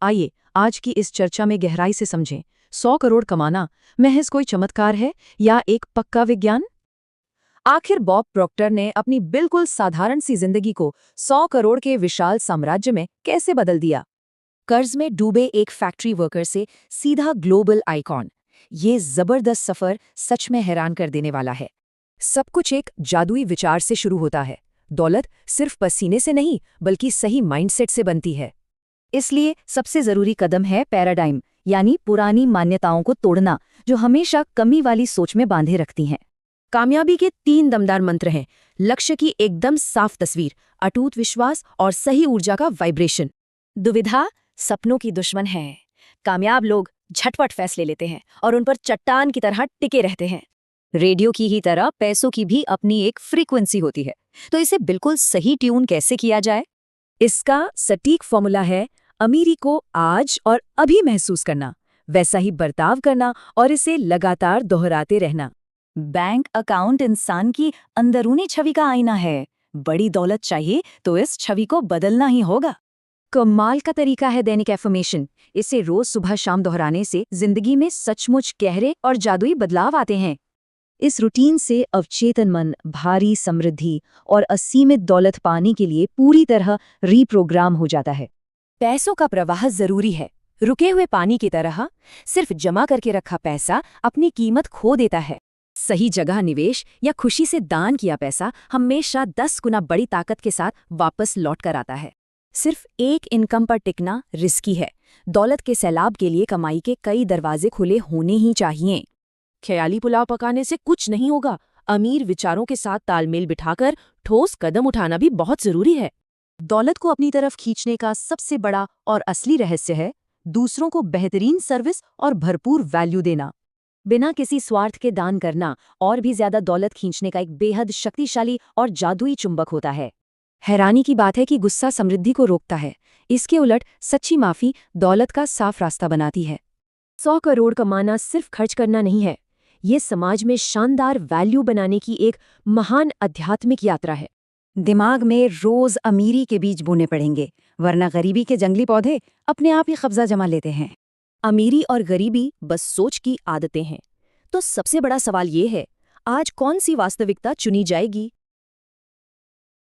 आइए आज की इस चर्चा में गहराई से समझें। 100 करोड़ कमाना महज कोई चमत्कार है या एक पक्का विज्ञान? आखिर बॉब प्रॉक्टर ने अपनी बिल्कुल साधारण सी जिंदगी को 100 करोड़ के विशाल साम्राज्य में कैसे बदल दिया? कर्ज में डूबे एक फैक्ट्री वर्कर से सीधा ग्लोबल आइकॉन। ये जबरदस्त सफर सच में हैरान कर देने वाला है। सब कुछ एक जादुई विचार से शुरू होता है। दौलत सिर्फ पसीने से नहीं, बल्कि सही माइंडसेट से बनती है। इसलिए सबसे जरूरी कदम है पैराडाइम, यानी पुरानी मान्यताओं को तोड़ना, जो हमेशा कमी वाली सोच में बांधे रखती हैं। कामयाबी के 3 दमदार मंत्र हैं: लक्ष्य की एकदम साफ तस्वीर, अटूट विश्वास और सही ऊर्जा का वाइब्रेशन। दुविधा सपनों की दुश्मन है। कामयाब लोग झटपट फैसले लेते हैं और उन पर चट्टान की तरह टिके रहते हैं। रेडियो की ही तरह पैसों की भी अपनी एक फ्रीक्वेंसी होती है, तो इसे बिल्कुल सही ट्यून कैसे किया जाए? इसका सटीक फॉर्मूला है अमीरी को आज और अभी महसूस करना, वैसा ही बर्ताव करना और इसे लगातार दोहराते रहना। बैंक अकाउंट इंसान की अंदरूनी छवि का आईना है। बड़ी दौलत चाहिए तो इस छवि को बदलना ही होगा। कमाल का तरीका है दैनिक एफर्मेशन। इसे रोज सुबह शाम दोहराने से जिंदगी में सचमुच गहरे और जादुई बदलाव आते हैं। इस रूटीन से अवचेतन मन भारी समृद्धि और असीमित दौलत पाने के लिए पूरी तरह रीप्रोग्राम हो जाता है। पैसों का प्रवाह जरूरी है, रुके हुए पानी की तरह। सिर्फ जमा करके रखा पैसा अपनी कीमत खो देता है। सही जगह निवेश या खुशी से दान किया पैसा हमेशा 10 गुना बड़ी ताकत के साथ वापस लौट कर आता है। सिर्फ एक इनकम पर टिकना रिस्की है। दौलत के सैलाब के लिए कमाई के कई दरवाजे खुले होने ही चाहिए। ख्याली पुलाव पकाने से कुछ नहीं होगा। अमीर विचारों के साथ तालमेल बिठाकर ठोस कदम उठाना भी बहुत जरूरी है। दौलत को अपनी तरफ खींचने का सबसे बड़ा और असली रहस्य है दूसरों को बेहतरीन सर्विस और भरपूर वैल्यू देना। बिना किसी स्वार्थ के दान करना और भी ज्यादा दौलत खींचने का एक बेहद शक्तिशाली और जादुई चुंबक होता है। हैरानी की बात है कि गुस्सा समृद्धि को रोकता है। इसके उलट सच्ची माफी दौलत का साफ रास्ता बनाती है। 100 करोड़ कमाना सिर्फ खर्च करना नहीं है, ये समाज में शानदार वैल्यू बनाने की एक महान आध्यात्मिक यात्रा है। दिमाग में रोज अमीरी के बीज बोने पड़ेंगे, वरना गरीबी के जंगली पौधे अपने आप ही कब्जा जमा लेते हैं। अमीरी और गरीबी बस सोच की आदतें हैं। तो सबसे बड़ा सवाल ये है, आज कौन सी वास्तविकता चुनी जाएगी?